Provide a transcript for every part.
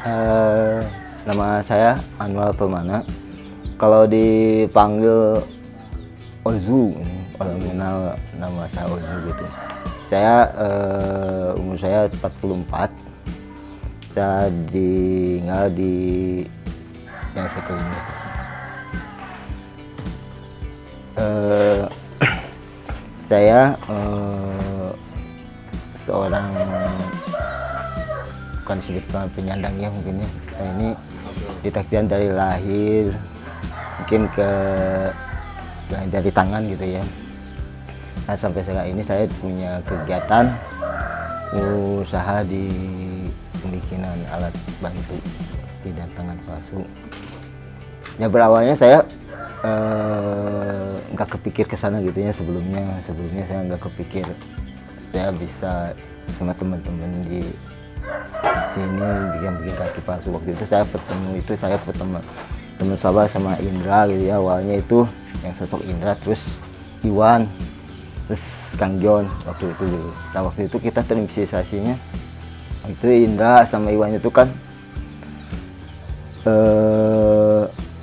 Eh, Nama saya Anwar Permana. Kalau dipanggil Ozu, ini orang kenal nama saya Ozu gitu. Saya umur saya 44. Saya tinggal di yang sekelilingnya. Saya seorang bukan disebut penyandang ya mungkin ya. Saya ini ditakdirkan dari lahir mungkin dari tangan gitu ya. Nah, sampai sekarang ini saya punya kegiatan usaha di pembikinan alat bantu tidak tangan palsu. Ya berawalnya saya nggak kepikir ke sana gitu ya sebelumnya saya nggak kepikir saya bisa sama teman-teman di sini bikin kaki palsu. Waktu itu saya ketemu teman sahabat sama Indra gitu ya. Awalnya itu yang sosok Indra, terus Iwan, terus Kang John waktu itu gitu. Nah, waktu itu kita terinspirasinya itu Indra sama Iwan itu kan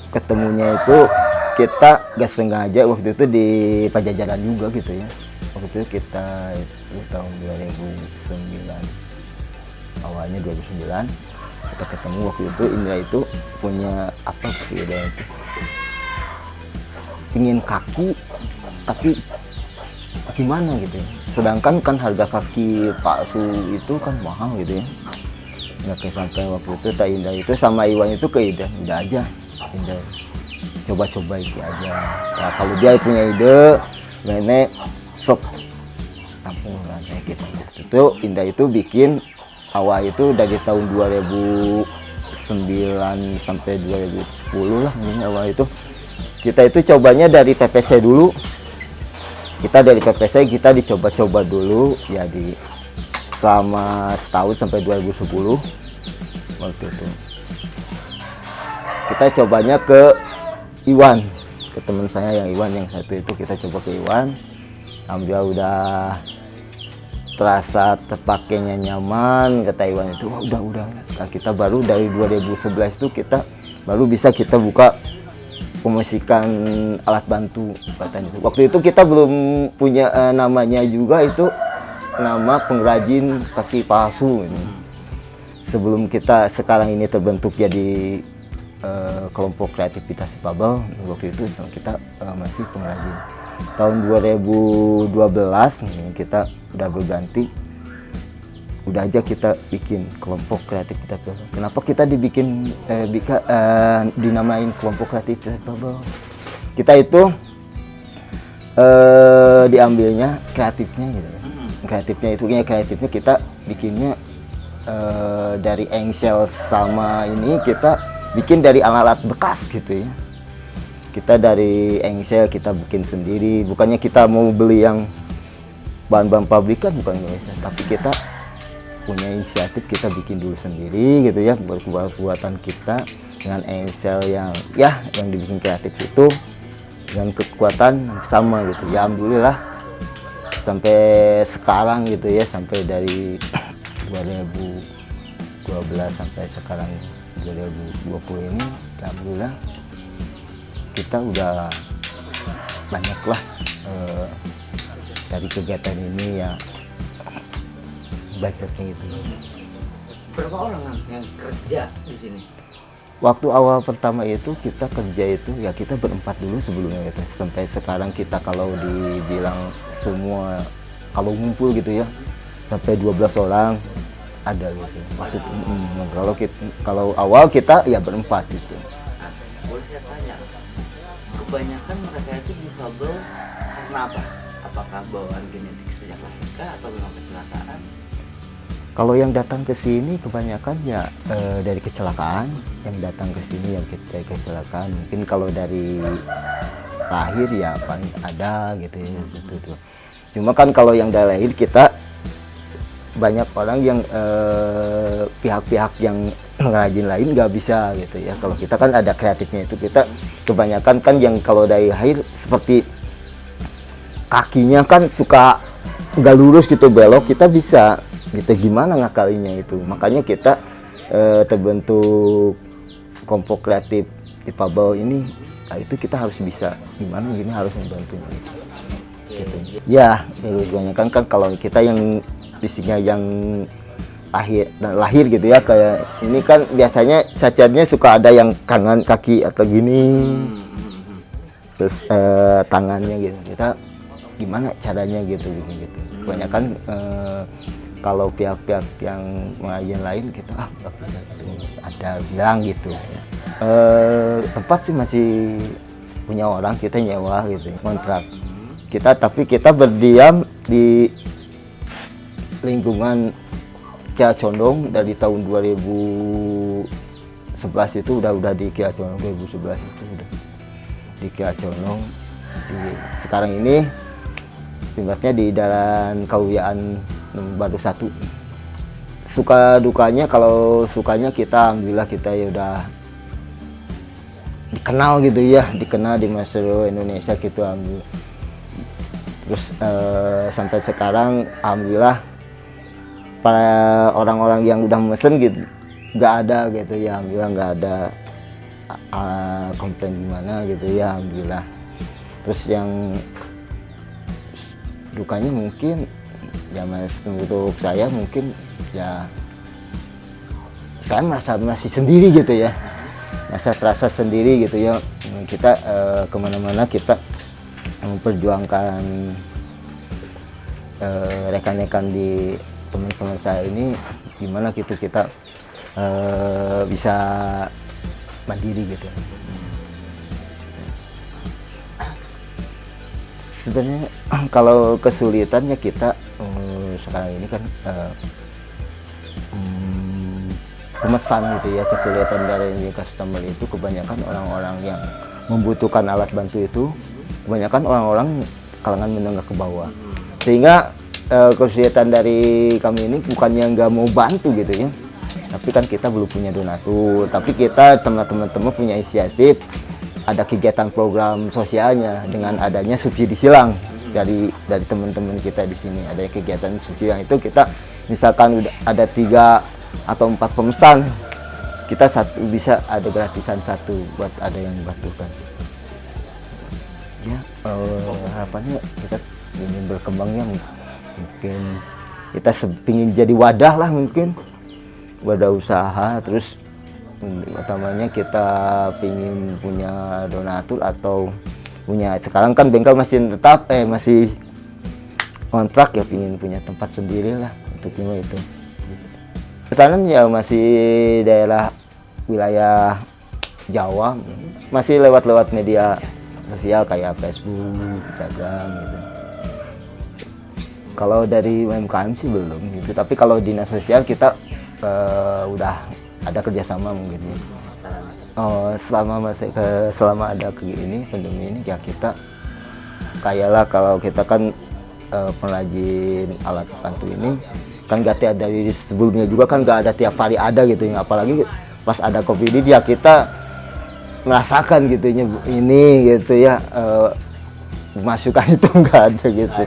ketemunya itu kita gak sengaja waktu itu di Pajajaran juga gitu ya. Waktu itu kita itu tahun 2009, awalnya 2009 kita ketemu. Waktu itu Indra itu punya apa ya, itu pingin kaki tapi gimana gitu ya, sedangkan kan harga kaki palsu itu kan mahal gitu ya. Nggak kayak sampai waktu itu tak Indra itu sama Iwan itu ke ide udah aja Indra coba-coba itu aja. Nah, kalau dia punya ide nenek sok tampung lah kayak gitu. Itu Indra itu bikin awal itu dari tahun 2009 sampai 2010 lah mungkin. Awal itu kita itu cobanya dari PPC dulu. Kita dari PPC kita dicoba-coba dulu ya di selama setahun sampai 2010 waktu itu. Kita cobanya ke Iwan, ke teman saya yang Iwan yang satu itu kita coba ke Iwan. Alhamdulillah udah terasa terpakainya nyaman, kata Iwan itu wah, udah. Nah, kita baru dari 2011 itu kita baru bisa kita buka pemesikan alat bantu katanya. Waktu itu kita belum punya namanya juga, itu nama pengrajin kaki palsu ini. Sebelum kita sekarang ini terbentuk jadi kelompok kreativitas Bubble, waktu itu kita masih pengrajin. Tahun 2012 kita udah berganti, udah aja kita bikin kelompok kreativitas Bubble. Kenapa kita dibikin dinamain kelompok kreativitas Bubble? Kita itu diambilnya kreatifnya gitu ya. Kreatifnya kita bikinnya dari engsel sama ini kita bikin dari alat-alat bekas gitu ya. Kita dari engsel kita bikin sendiri, bukannya kita mau beli yang bahan-bahan pabrikan, bukan guys, tapi kita punya inisiatif kita bikin dulu sendiri gitu ya, buatan kita dengan engsel yang dibikin kreatif itu dengan kekuatan sama gitu ya. Alhamdulillah sampai sekarang gitu ya, sampai dari 2012 sampai sekarang 2020 ini alhamdulillah kita udah banyak lah dari kegiatan ini ya, baik-baiknya gitu. Berapa orang yang kerja di sini? Waktu awal pertama itu kita kerja itu ya kita berempat dulu sebelumnya gitu. Sampai sekarang kita kalau dibilang semua kalau ngumpul gitu ya sampai 12 orang ada gitu. Waktu kalau awal kita ya berempat gitu. Nah, boleh saya tanya, kebanyakan mereka itu difabel karena apa? Apakah bawaan genetik sejak lahir kah atau memang kecelakaan? Kalau yang datang ke sini kebanyakan ya dari kecelakaan, yang datang ke sini yang kita kecelakaan. Mungkin kalau dari lahir ya paling ada gitu ya gitu. Cuma kan kalau yang dari lahir kita banyak orang yang pihak-pihak yang ngerajin lain nggak bisa gitu ya. Kalau kita kan ada kreatifnya itu, kita kebanyakan kan yang kalau dari lahir seperti kakinya kan suka nggak lurus gitu, belok, kita bisa gitu, gimana ngakalinya itu. Makanya kita terbentuk kelompok kreatif difabel ini, nah itu kita harus bisa gimana gini harus membantu gitu. Ya kebanyakan kan kalau kita yang fisiknya yang lahir gitu ya, kayak ini kan biasanya cacatnya suka ada yang tangan kaki atau gini, terus tangannya gitu, kita gimana caranya gitu bikin gitu. Kebanyakan kalau pihak-pihak yang mengajian lain kita ada bilang gitu, tempat sih masih punya orang, kita nyewa gitu kontrak kita, tapi kita berdiam di lingkungan Kia Condong dari tahun 2011 itu udah di Kia Condong, 2011 itu udah di Kia Condong. Sekarang ini tempatnya di Jalan Kauyaan Baru 1. Suka dukanya, kalau sukanya kita alhamdulillah kita ya udah dikenal gitu ya, dikenal di masyarakat Indonesia gitu alhamdulillah. Terus sampai sekarang alhamdulillah para orang-orang yang udah mesen gitu nggak ada gitu ya, alhamdulillah nggak ada komplain gimana gitu ya alhamdulillah. Terus yang dukanya mungkin ya untuk saya mungkin ya saya masih sendiri gitu ya, terasa sendiri gitu ya. Kita kemana-mana kita memperjuangkan rekan-rekan di teman-teman saya ini gimana gitu kita bisa mandiri gitu. Sebenarnya kalau kesulitannya kita sekarang ini kan pemesan gitu ya, kesulitan dari customer itu kebanyakan orang-orang yang membutuhkan alat bantu itu kebanyakan orang-orang kalangan menengah ke bawah, sehingga kesulitan dari kami ini bukannya nggak mau bantu gitu ya, tapi kan kita belum punya donatur, tapi kita teman-teman punya inisiatif, ada kegiatan program sosialnya dengan adanya subsidi silang dari teman-teman kita di sini. Ada kegiatan subsidi silang itu kita misalkan udah ada 3 atau 4 pemesan, kita bisa ada gratisan 1 buat ada yang membantukan. Ya harapannya kita ingin berkembangnya, mungkin kita ingin jadi wadah lah, mungkin wadah usaha. Terus utamanya kita ingin punya donatur atau punya, sekarang kan bengkel masih tetap masih kontrak ya, ingin punya tempat sendiri lah untuk itu. Pesanan ya masih daerah wilayah Jawa, masih lewat media sosial kayak Facebook, Instagram gitu. Kalau dari UMKM sih belum gitu, tapi kalau dinas sosial kita udah ada kerjasama mungkin. Selama ada ini pandemi ini ya kita kayaklah, kalau kita kan pengrajin alat bantu ini kan gak tiap dari sebelumnya juga kan gak ada tiap hari ada gitu ya, apalagi pas ada COVID ini ya kita merasakan gitu ini gitu ya, masukan itu nggak ada gitu.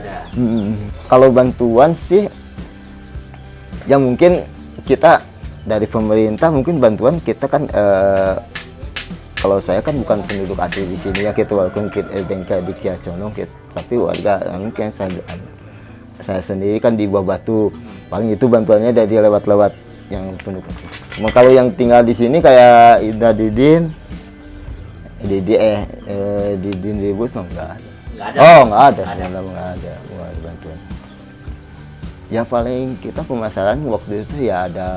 Kalau bantuan sih ya mungkin kita dari pemerintah, mungkin bantuan kita kan kalau saya kan bukan penduduk asli di sini ya, gitu, walaupun bengkel di Kia Condong, tapi warga mungkin saya sendiri kan di Buah Batu, paling itu bantuannya dari lewat yang penduduk. Cuma kalau yang tinggal di sini kayak Ida Didin ribut mah nggak ada. Nggak ada bantuan. Ya paling kita pemasaran waktu itu ya ada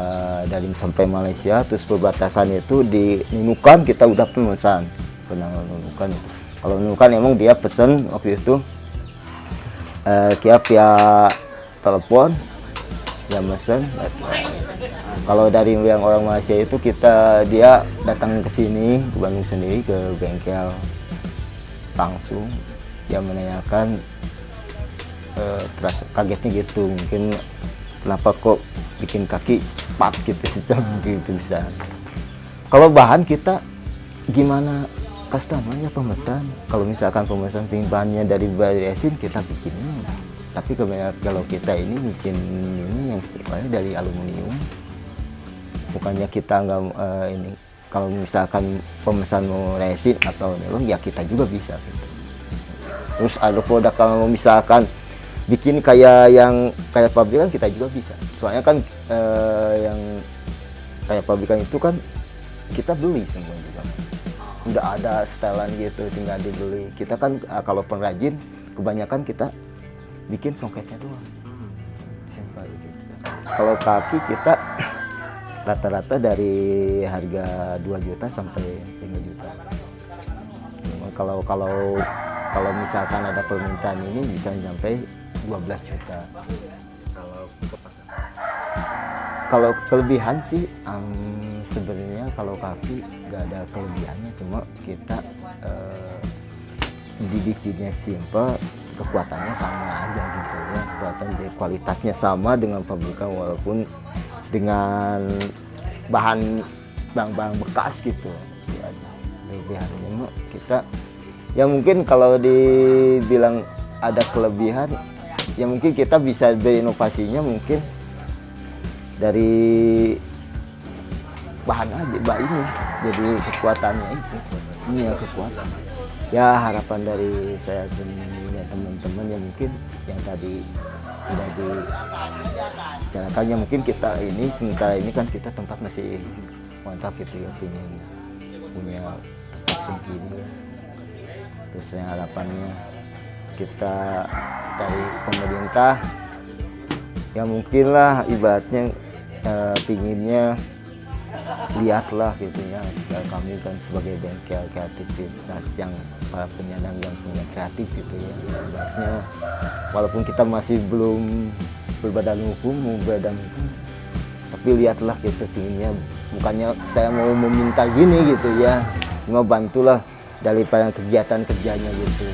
dari sampai Malaysia, terus perbatasan itu di Nunukan kita udah pemesan, pernah Nunukan itu. Kalau Nunukan emang dia pesen waktu itu via telepon ya mesen. Kalau dari yang orang Malaysia itu dia datang ke sini, ke Bandung sendiri, ke bengkel langsung, dia menanyakan, terus kagetnya gitu, mungkin kenapa kok bikin kaki cepat gitu bisa. Kalau bahan kita gimana, customernya pemesan. Kalau misalkan pemesan pingin bahannya dari resin, kita bikinnya. Tapi kalau kita ini bikin ini yang sebenarnya dari aluminium, bukannya kita nggak ini, kalau misalkan pemesan mau resin atau nilon ya kita juga bisa gitu. Terus ada produk kalau misalkan bikin kayak yang kayak pabrikan kita juga bisa. Soalnya kan yang kayak pabrikan itu kan kita beli semua juga. Udah ada setelan gitu, tinggal dibeli. Kita kan kalau pengrajin kebanyakan kita bikin songketnya doang. Simpel gitu. Kalau kaki kita rata-rata dari harga 2 juta sampai 5 juta. Cuma kalau misalkan ada permintaan ini bisa sampai 12 juta. Kalau ke pasar. Kalau kelebihan sih sebenarnya kalau kaki nggak ada kelebihannya, cuma kita dibikinnya simple, kekuatannya sama aja gitu ya, kekuatan dari kualitasnya sama dengan pabrikan walaupun dengan bahan bekas gitu ya. Kelebihannya mah kita ya mungkin kalau dibilang ada kelebihan ya mungkin kita bisa berinovasinya mungkin dari bahan aja ini jadi kekuatannya itu ini ya kekuatan ya. Harapan dari saya sendiri dan teman-teman ya mungkin yang tadi udah dibicarakan ya mungkin kita ini sementara ini kan kita tempat masih mantap gitu ya, punya tempat sendiri. Terus harapannya kita dari pemerintah ya mungkin lah ibaratnya pinginnya lihatlah gitu ya, kami kan sebagai bengkel kreativitas yang para penyandang yang punya kreatif gitu ya, ibaratnya walaupun kita masih belum berbadan hukum tapi lihatlah gitu, pinginnya bukannya saya mau meminta gini gitu ya, cuma bantulah daripada kegiatan kerjanya gitu.